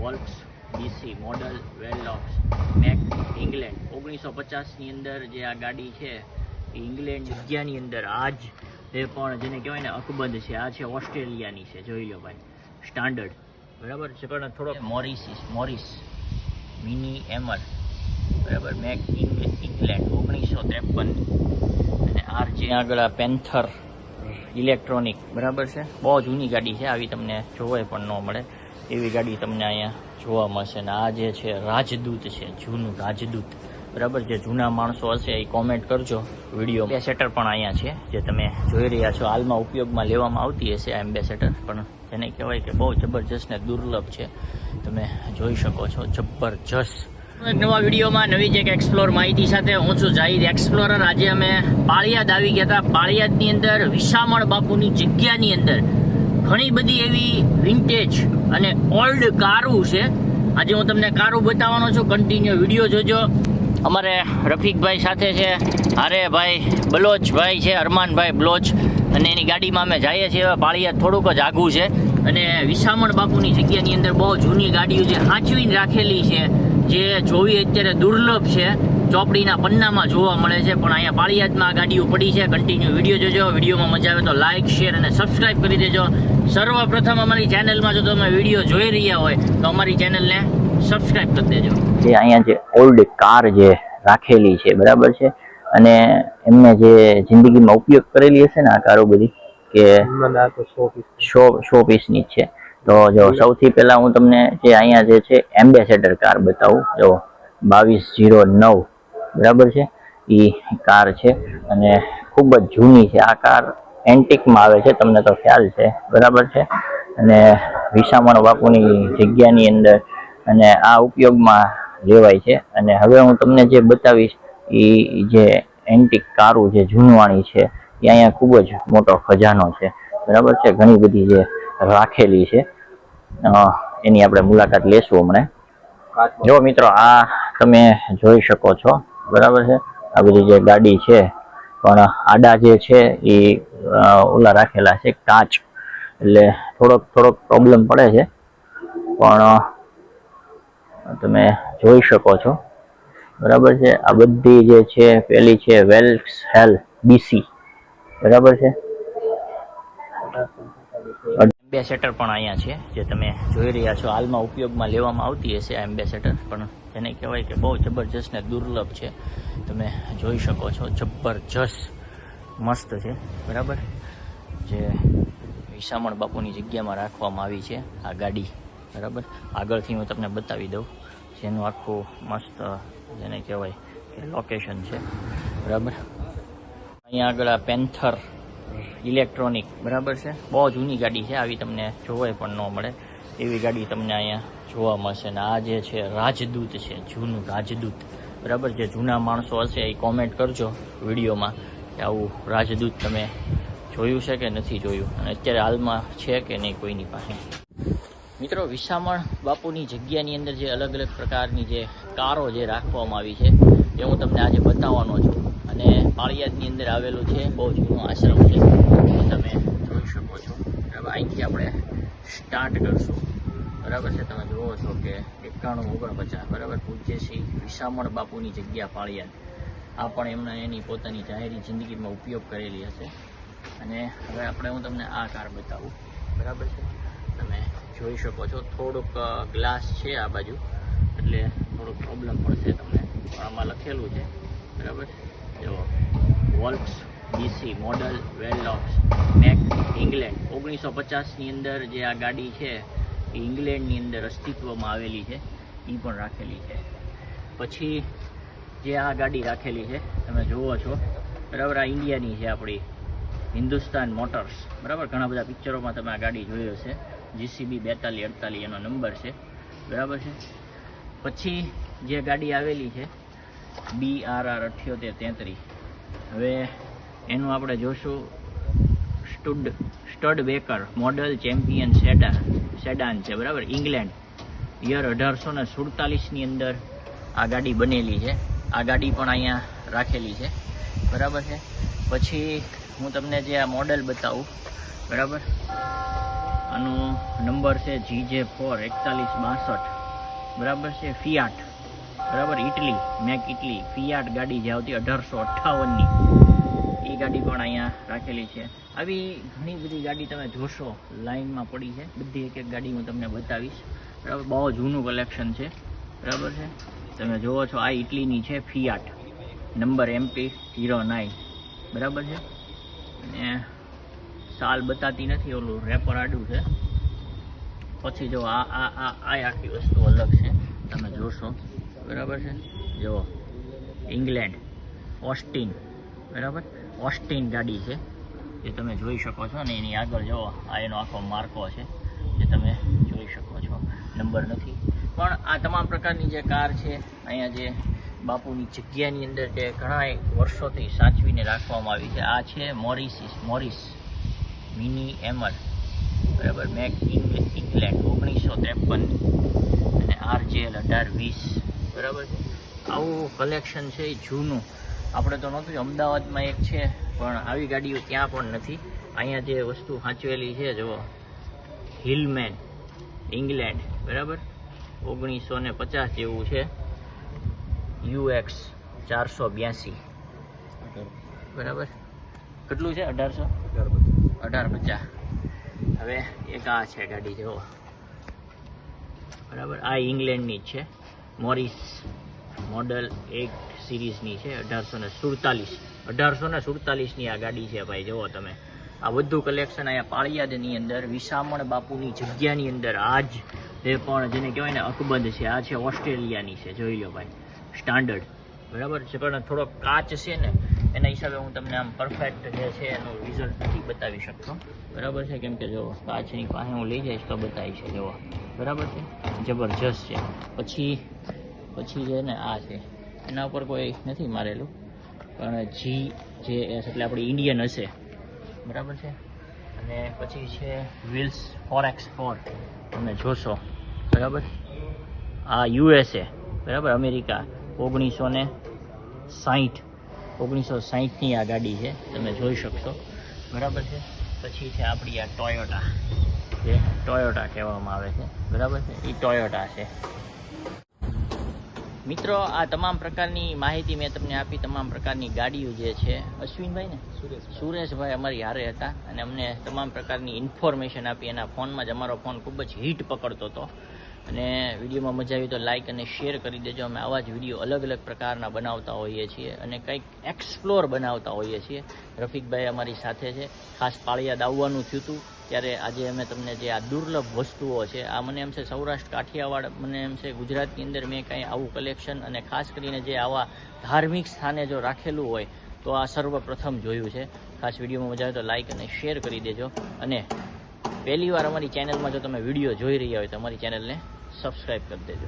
વોલ્ક્સ DC model વેલોક્સ make England 1950ની અંદર જે આ ગાડી છે એ ઇંગ્લેન્ડ જગ્યાની અંદર આજ એ પણ જેને કહેવાય ને અકબંધ છે. આ છે ઓસ્ટ્રેલિયાની છે, જોઈ લો ભાઈ, સ્ટાન્ડર્ડ બરાબર છે. પણ થોડોક મોરિસ મિની એમર બરાબર, મેક ઇંગ્લેન્ડ 1953. અને આર જે આગળ આ પેન્થર ઇલેક્ટ્રોનિક બરાબર છે. બહુ જૂની ગાડી છે, આવી તમને જોવાય પણ ન મળે એવી ગાડી તમને અહીંયા જોવા મળશે. ને આ જે છે રાજદૂત છે, જૂનું રાજદૂત બરાબર. જે જૂના માણસો હશે એ કોમેન્ટ કરજો વિડીયો. એમ્બેસેડર પણ અહીંયા છે જે તમે જોઈ રહ્યા છો, હાલમાં ઉપયોગમાં લેવામાં આવતી હશે આ એમ્બેસેડર, પણ જેને કહેવાય કે બહુ જબરજસ્ત ને દુર્લભ છે. તમે જોઈ શકો છો, જબરજસ્ત. એક નવા વિડીયોમાં નવી જ એક એક્સપ્લોર માહિતી સાથે હું છું જાહિદ એક્સપ્લોરર. આજે અમે પાળિયાદ આવી ગયા હતા. પાળિયાદની અંદર વિસામણ બાપુની જગ્યાની અંદર ઘણી બધી એવી વિન્ટેજ અને ઓલ્ડ કારો છે. આજે હું તમને કારો બતાવવાનો છું, કન્ટિન્યુ વિડીયો જોજો. અમારે રફીકભાઈ સાથે છે, અરે ભાઈ બલોચભાઈ છે, અરમાનભાઈ બલોચ, અને એની ગાડીમાં અમે જઈએ છીએ. પાળિયાદ થોડુંક જ આઘું છે અને વિસામણ બાપુની જગ્યાની અંદર બહુ જૂની ગાડીઓ જે સાચવીને રાખેલી છે, જે જોવી અત્યારે દુર્લભ છે, ચોપડીના પન્નામાં જોવા મળે છે. પણ અહીંયા પાળિયાદમાં આ ગાડીઓ પડી છે. કન્ટિન્યુ વિડીયો જોજો. વિડીયોમાં મજા આવે તો લાઇક, શેર અને સબસ્ક્રાઇબ કરી દેજો. સર્વપ્રથમ અમારી ચેનલમાં જો તમે વિડીયો જોઈ રહ્યા હોય તો અમારી ચેનલને સબસ્ક્રાઇબ કરી દેજો. જે અહીંયા જે ઓલ્ડ કાર જે રાખેલી છે બરાબર છે, અને એમને જે જિંદગીમાં ઉપયોગ કરેલી હશે ને આ કારો બધી, કે શો પીસની જ છે. તો જો સૌથી પહેલા હું તમને જે અહીંયા જે છે એમ્બેસેડર કાર બતાવું. જો 2209 બરાબર છે, એ કાર છે અને ખૂબ જ જૂની છે. આ કાર એન્ટિકમાં આવે છે, તમને તો ખ્યાલ છે બરાબર છે. અને વિસામણ બાપુની જગ્યાની અંદર અને આ ઉપયોગમાં લેવાય છે. અને હવે હું તમને જે બતાવીશ એ જે એન્ટિક કારો જે જૂનવાણી છે, એ અહીંયા ખૂબ જ મોટો ખજાનો છે બરાબર છે. ઘણી બધી જે રાખેલી છે એની આપણે મુલાકાત લેશું હમણાં. જો મિત્રો, આ તમે જોઈ શકો છો બરાબર છે. આ બધી જે ગાડી છે, પણ આડા જે છે એ ઓલા રાખેલા છે કાચ, એટલે થોડોક પ્રોબ્લેમ પડે છે. પણ તમે જોઈ શકો છો બરાબર છે. આ બધી જે છે, પેલી છે વેલ્ક્સ હેલ બીસી બરાબર છે. એમ્બેસેડર પણ અહીંયા છે જે તમે જોઈ રહ્યા છો, હાલમાં ઉપયોગમાં લેવામાં આવતી હશે આ એમ્બેસેડર, પણ જેને કહેવાય કે બહુ જબરજસ્ત ને દુર્લભ છે. તમે જોઈ શકો છો, જબરજસ્ત મસ્ત છે બરાબર. જે વિસામણ બાપુની જગ્યામાં રાખવામાં આવી છે આ ગાડી બરાબર. આગળથી હું તમને બતાવી દઉં, જેનું આખું મસ્ત જેને કહેવાય કે લોકેશન છે બરાબર. અહીંયા આગળ આ પેન્થર ઇલેક્ટ્રોનિક બરાબર છે. બહુ જૂની ગાડી છે, આવી તમને જોવાય પણ ન મળે એવી ગાડી તમને અહીંયા જોવા મળશે. ને આ જે છે રાજદૂત છે, જૂનું રાજદૂત બરાબર. જે જૂના માણસો હશે એ કોમેન્ટ કરજો વિડીયોમાં કે આવું રાજદૂત તમે જોયું છે કે નથી જોયું, અને અત્યારે હાલમાં છે કે નહીં કોઈની પાસે. મિત્રો, વિસામણ બાપુની જગ્યાની અંદર જે અલગ અલગ પ્રકારની જે કારો જે રાખવામાં આવી છે એ હું તમને આજે બતાવવાનો છું. અને પાળિયાદની અંદર આવેલું છે, બહુ જૂનો આશ્રમ છે, તમે જોઈ શકો છો બરાબર. અહીંથી આપણે સ્ટાર્ટ કરશું બરાબર છે. તમે જુઓ છો કે 9149 બરાબર, પૂજ્ય શ્રી વિસામણ બાપુની જગ્યા પાળિયાદ. આ પણ એમણે એની પોતાની જાહેરી જિંદગીમાં ઉપયોગ કરેલી હશે. અને હવે હું તમને આ કાર બતાવું બરાબર છે. તમે જોઈ શકો છો, થોડુંક ગ્લાસ છે આ બાજુ, એટલે થોડુંક પ્રોબ્લેમ પડશે તમને, પણ આમાં લખેલું છે બરાબર. જો વોલ્ક્સ ડીસી મોડલ વેલોક્સ મેક ઇંગ્લેન્ડ 1950ની અંદર જે આ ગાડી છે એ ઇંગ્લેન્ડની અંદર અસ્તિત્વમાં આવેલી છે, એ પણ રાખેલી છે. પછી જે આ ગાડી રાખેલી છે તમે જુઓ છો બરાબર, આ ઇન્ડિયાની છે, આપણી હિન્દુસ્તાન મોટર્સ બરાબર. ઘણા બધા પિક્ચરોમાં તમે આ ગાડી જોઈ હશે. GCB 4248 એનો નંબર છે બરાબર છે. પછી જે ગાડી આવેલી છે BRR 7833, હવે એનું આપણે જોશું stud baker model champion sedan છે બરાબર, ઇંગ્લેન્ડ. યર 1847ની અંદર આ ગાડી બનેલી છે. આ ગાડી પણ અહીંયા રાખેલી છે બરાબર છે. પછી હું તમને જે આ મોડલ બતાવું બરાબર, આનો નંબર છે GJ4 4162, બરાબર છે. ફિયાટ, બરાબર, ઇટલી, મેક ઇટલી ફિયાટ ગાડી જે આવતી 1858ની, એ ગાડી પણ અહીંયા રાખેલી છે. આવી ઘણી બધી ગાડી તમે જોશો લાઇનમાં પડી છે, બધી એક એક ગાડી હું તમને બતાવીશ, બરાબર. બહુ જૂનું કલેક્શન છે, બરાબર છે. તમે જુઓ છો આ ઇટલીની છે ફિયાટ, નંબર MP09, બરાબર છે. અને સાલ બતાતી નથી, ઓલું રેપર આડું છે. પછી જો આ આખી વસ્તુ અલગ છે, તમે જોશો, બરાબર છે. જુઓ ઇંગ્લેન્ડ ઓસ્ટિન, બરાબર, ઓસ્ટિન ગાડી છે જે તમે જોઈ શકો છો. અને એની આગળ જુઓ આ એનો આખો માર્કો છે જે તમે જોઈ શકો છો, નંબર નથી. પણ આ તમામ પ્રકારની જે કાર છે અહીંયા જે બાપુની જગ્યાની અંદર જે ઘણા વર્ષોથી સાચવીને રાખવામાં આવી છે, આ છે મોરિસ મિની એમર, બરાબર, મેક ઇંગ્લેન્ડ 1953 અને RJL 1820, બરાબર છે. આવું કલેક્શન છે એ જૂનું આપણે તો નહોતું. અમદાવાદમાં એક છે પણ આવી ગાડીઓ ત્યાં પણ નથી. અહીંયા જે વસ્તુ સાચવેલી છે જુઓ, હિલમેન ઇંગ્લેન્ડ, બરાબર, 1950 જેવું છે, UX 482, બરાબર. કેટલું છે? 1850. હવે એક આ છે ગાડી જુઓ, બરાબર, આ ઇંગ્લેન્ડની જ છે, મોરિસ મોડલ 8 સિરીઝની છે, 1847ની આ ગાડી છે ભાઈ. જુઓ તમે, આ બધું કલેક્શન અહીંયા પાળિયાદની અંદર વિસામણ બાપુની જગ્યાની અંદર આજ જે પણ જેને કહેવાય ને અકબંધ છે. આ છે ઓસ્ટ્રેલિયાની છે, જોઈ લો ભાઈ, સ્ટાન્ડર્ડ, બરાબર છે. પણ થોડોક કાચ છે ને એના હિસાબે હું તમને આમ પરફેક્ટ જે છે એનું રિઝલ્ટ નથી બતાવી શકતો, બરાબર છે. કેમ કે જો કાચની પાસે હું લઈ જઈશ તો બતાવી છે, જુઓ, બરાબર છે, જબરજસ્ત છે. પછી જે ને આ છે, એના ઉપર કોઈ નથી મારેલું, પણ GJS એટલે આપણી ઇન્ડિયન હશે, બરાબર છે. અને પછી છે વ્હીલ્સ 4x4, તમે જોશો, બરાબર. આ USA, બરાબર, અમેરિકા 1960ની આ ગાડી છે, તમે જોઈ શકશો, બરાબર છે. પછી છે આપણી આ ટોયોટા, જે ટોયોટા કહેવામાં આવે છે, બરાબર છે, એ ટોયોટા છે. મિત્રો, આ તમામ પ્રકારની માહિતી મેં તમને આપી, તમામ પ્રકારની ગાડીઓ જે છે. અશ્વિનભાઈ ને સુરેશભાઈ અમારી હારે હતા અને અમને તમામ પ્રકારની ઇન્ફોર્મેશન આપી. એના ફોનમાં જ અમારો ફોન ખૂબ જ હિટ પકડતો હતો અને વિડીયોમાં મજા આવી તો લાઇક અને શેર કરી દેજો. અમે આવા જ વિડીયો અલગ અલગ પ્રકારના બનાવતા હોઈએ છીએ અને કંઈક એક્સપ્લોર બનાવતા હોઈએ છીએ. રફીકભાઈ અમારી સાથે છે. ખાસ પાળિયાદ આવવાનું થયું હતું ત્યારે આજે અમે તમને જે આ દુર્લભ વસ્તુઓ છે, આ મને એમ છે સૌરાષ્ટ્ર કાઠિયાવાડ, મને એમ છે ગુજરાતની અંદર મેં કંઈ આવું કલેક્શન અને ખાસ કરીને જે આવા ધાર્મિક સ્થાને જો રાખેલું હોય તો આ સર્વપ્રથમ જોયું છે. ખાસ વિડીયોમાં મજા આવે તો લાઇક અને શેર કરી દેજો. અને પહેલી વાર અમારી ચેનલમાં જો તમે વિડીયો જોઈ રહ્યા હોય તો અમારી ચેનલને સબસ્ક્રાઈબ કરી દેજો.